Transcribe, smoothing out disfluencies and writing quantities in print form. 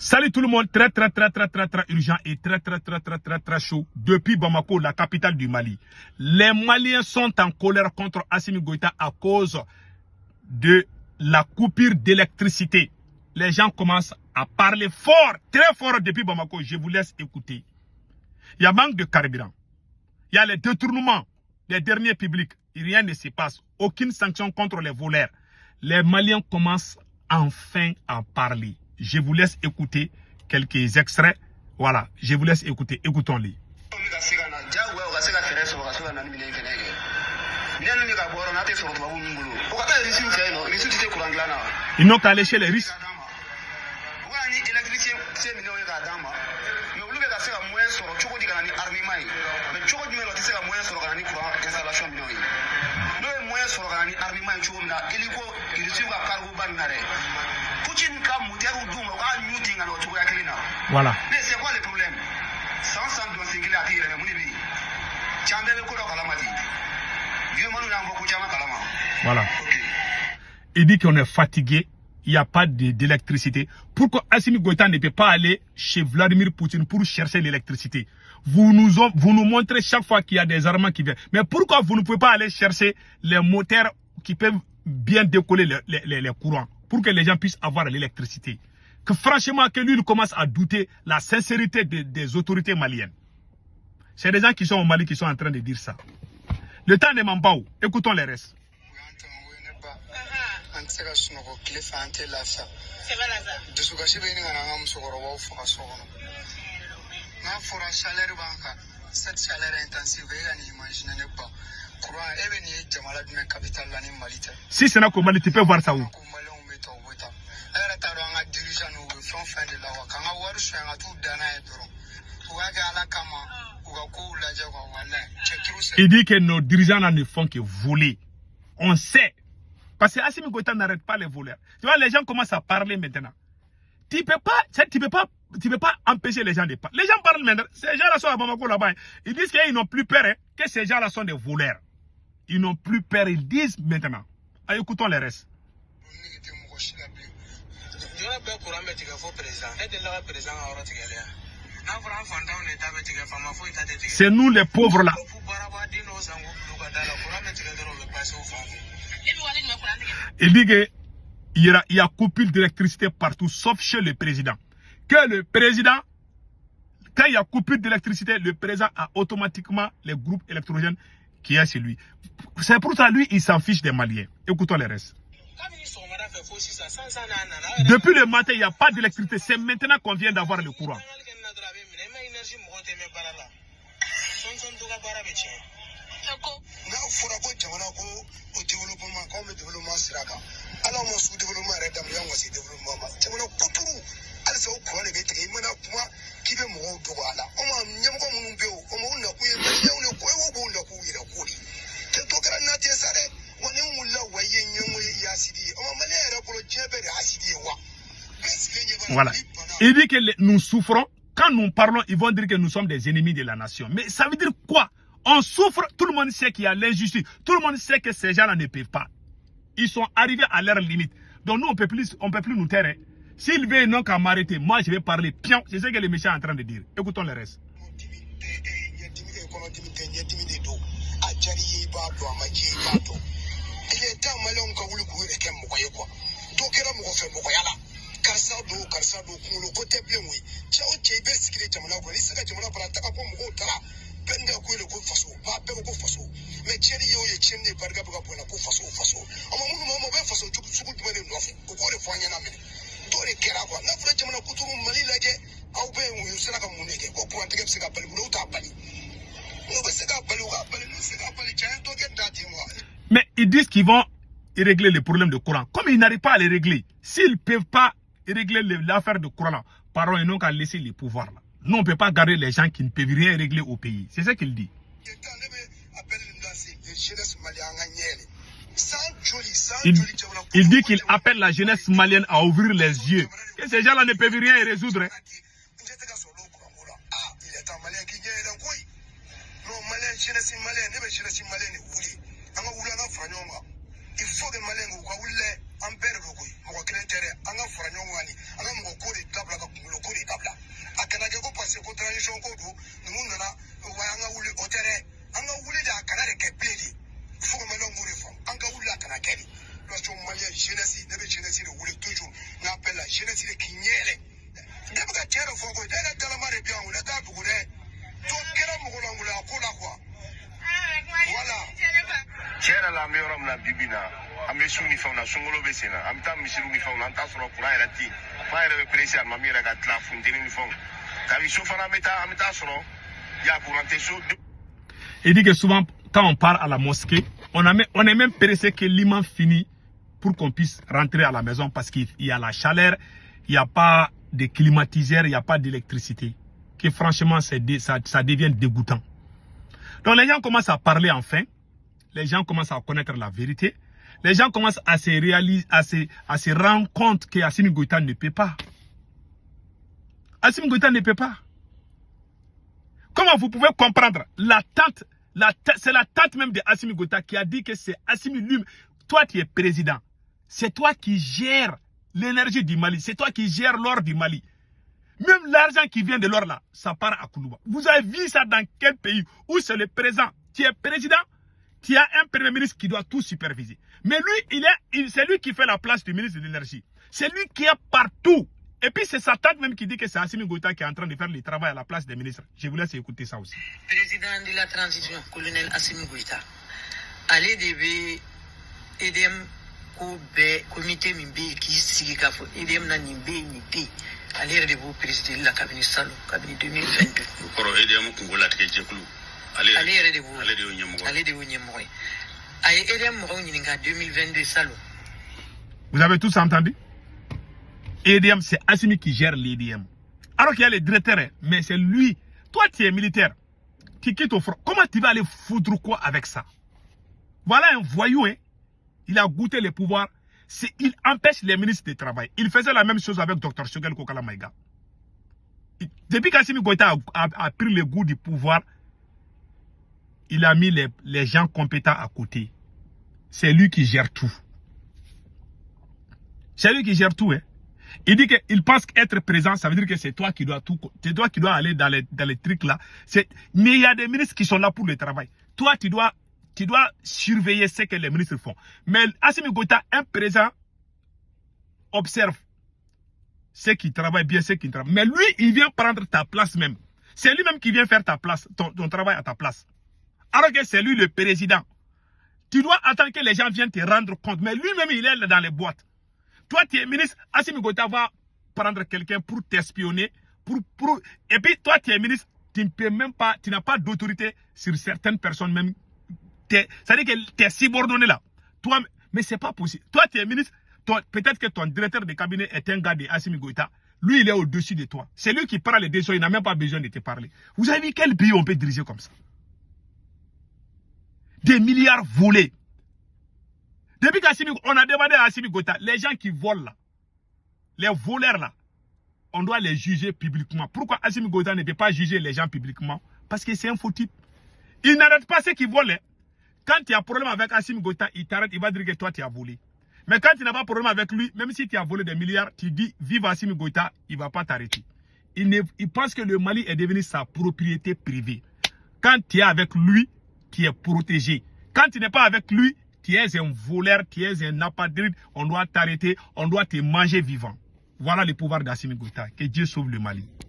Salut tout le monde, très urgent et très chaud. Depuis Bamako, la capitale du Mali. Les Maliens sont en colère contre Assimi Goïta à cause de la coupure d'électricité. Les gens commencent à parler fort, très fort depuis Bamako. Je vous laisse écouter. Il y a manque de carburant. Il y a les détournements des derniers publics. Rien ne se passe. Aucune sanction contre les voleurs. Les Maliens commencent enfin à parler. Je vous laisse écouter quelques extraits. Voilà, je vous laisse écouter. Écoutons-les. Ils n'ont qu'à aller chez les Russes. Voilà. Mais c'est quoi le problème? Voilà. Il dit qu'on est fatigué, il n'y a pas d'électricité. Pourquoi Assimi Goïta ne peut pas aller chez Vladimir Poutine pour chercher l'électricité? Vous nous montrez chaque fois qu'il y a des armements qui viennent. Mais pourquoi vous ne pouvez pas aller chercher les moteurs qui peuvent bien décoller les courants pour que les gens puissent avoir l'électricité? Que franchement, que lui il commence à douter la sincérité des autorités maliennes. C'est des gens qui sont au Mali qui sont en train de dire ça. Le temps ne ment pas. Écoutons les restes. Si c'est là qu'au Mali, tu peux voir ça où? Il dit que nos dirigeants ne font que voler. On sait. Parce que Assimi Goïta n'arrête pas les voleurs. Tu vois, les gens commencent à parler maintenant. Tu peux pas empêcher les gens de parler. Les gens parlent maintenant. Ces gens-là sont à Bamako là-bas. Ils disent qu'ils n'ont plus peur, que ces gens-là sont des voleurs. Ils n'ont plus peur, ils disent maintenant. Allez, écoutons les restes. C'est nous les pauvres là. Il dit qu'il y a coupure d'électricité partout, sauf chez le président. Que le président, quand il y a coupure d'électricité, le président a automatiquement les groupes électrogènes qui est chez lui. C'est pour ça, lui, il s'en fiche des Maliens. Écoutons les restes. Depuis le matin, il n'y a pas d'électricité. C'est maintenant qu'on vient d'avoir le courant. Voilà. Il dit que nous souffrons. Quand nous parlons, ils vont dire que nous sommes des ennemis de la nation. Mais ça veut dire quoi? On souffre, tout le monde sait qu'il y a l'injustice. Tout le monde sait que ces gens-là ne peuvent pas. Ils sont arrivés à leur limite. Donc nous, on peut plus nous taire. S'ils veulent non qu'à m'arrêter, moi je vais parler pion. C'est ce que les méchants sont en train de dire. Écoutons le reste. Mais ils disent qu'ils vont régler les problèmes de courant. Comme ils n'arrivent pas à les régler, s'ils ne peuvent pas régler l'affaire de courant là, pardon, ils n'ont qu'à laisser les pouvoirs là. Nous, on ne peut pas garder les gens qui ne peuvent rien régler au pays. C'est ce qu'il dit. Il dit qu'il appelle la jeunesse malienne à ouvrir les yeux. Que ces gens-là ne peuvent rien résoudre. Il faut que les Maliens soient en paix. Anga fara ɲɔgɔn kan ni an ka mɔgɔ ko de dabila ka kunkolo kinyele depuis que Thierry Fogo est là dans la marée bien on est dans beaucoup de tout quel mugolangula kola quoi voilà Thierry la meilleure na bibina amé souni fauna songolo besena amta misiru mi fauna anta soro kura era ti fa era pressure mamira ga tla funteni mi fauna kavi sofana meta amta soro ya courante so. Il dit que souvent quand on part à la mosquée on est même pressé que l'imam finit pour qu'on puisse rentrer à la maison parce qu'il y a la chaleur, il n'y a pas de climatiseur, il n'y a pas d'électricité. Que franchement, ça devient dégoûtant. Donc les gens commencent à parler enfin. Les gens commencent à connaître la vérité. Les gens commencent à se réaliser, à se rendre compte que Assimi Goïta ne peut pas. Assimi Goïta ne peut pas. Comment vous pouvez comprendre c'est la tante même de Assimi Goïta qui a dit que c'est Assimi lui. Toi, tu es président. C'est toi qui gères l'énergie du Mali. C'est toi qui gères l'or du Mali. Même l'argent qui vient de l'or là, ça part à Koulouba. Vous avez vu ça dans quel pays où c'est le président? Tu es président, tu as un premier ministre qui doit tout superviser. Mais lui, c'est lui qui fait la place du ministre de l'énergie. C'est lui qui est partout. Et puis c'est sa tante même qui dit que c'est Assimi Goïta qui est en train de faire le travail à la place des ministres. Je vous laisse écouter ça aussi. Président de la transition, colonel Assimi Goïta, allez devait EDM ko be comité mimbe qui sigi ka fo EDM na nimbe ni allez de vous présider la cabinet salon cabinet 2022 ko EDM ko ngola teke jeklu allez de vous nyemo ay EDM mo ni nga 2022 salon. Vous avez tous entendu? EDM, c'est Assimi qui gère l'EDM. Alors qu'il y a les directeurs, mais c'est lui. Toi, tu es militaire. Tu quittes au front. Comment tu vas aller foutre quoi avec ça? Voilà un voyou, hein. Il a goûté le pouvoir. Il empêche les ministres de travail. Il faisait la même chose avec Dr Shogel Kokala Maïga. Depuis qu'Assimi Goïta a pris le goût du pouvoir, il a mis les gens compétents à côté. C'est lui qui gère tout. C'est lui qui gère tout, hein. Il dit qu'il pense qu'être présent, ça veut dire que c'est toi qui dois tout, c'est toi qui dois aller dans les trucs là. Mais il y a des ministres qui sont là pour le travail. Toi, tu dois surveiller ce que les ministres font. Mais Assimi Goïta, un président, observe ceux qui travaillent bien, ceux qui ne travaillent. Mais lui, il vient prendre ta place même. C'est lui-même qui vient faire ta place, ton travail à ta place. Alors que c'est lui le président. Tu dois attendre que les gens viennent te rendre compte. Mais lui-même, il est dans les boîtes. Toi, tu es ministre, Assimi Goïta va prendre quelqu'un pour t'espionner. Et puis, toi, tu es ministre, tu ne peux même pas, tu n'as pas d'autorité sur certaines personnes même. C'est-à-dire que tu es subordonné là. Toi, mais ce n'est pas possible. Toi, tu es ministre, peut-être que ton directeur de cabinet est un gars de Assimi Goïta. Lui, il est au-dessus de toi. C'est lui qui parle les décisions, il n'a même pas besoin de te parler. Vous avez vu quel pays on peut diriger comme ça? Des milliards volés. Depuis qu'on a demandé à Assimi Goïta, les gens qui volent là, les voleurs là, on doit les juger publiquement. Pourquoi Assimi Goïta ne peut pas juger les gens publiquement? Parce que c'est un faux type. Il n'arrête pas ceux qui volent. Quand tu as problème avec Assimi Goïta, il t'arrête, il va dire que toi tu as volé. Mais quand tu n'as pas de problème avec lui, même si tu as volé des milliards, tu dis vive Assimi Goïta, il ne va pas t'arrêter. Il pense que le Mali est devenu sa propriété privée. Quand tu es avec lui, tu es protégé. Quand tu n'es pas avec lui, tu es un voleur, tu es un apatride, on doit t'arrêter, on doit te manger vivant. Voilà le pouvoir d'Assimi Goïta. Que Dieu sauve le Mali.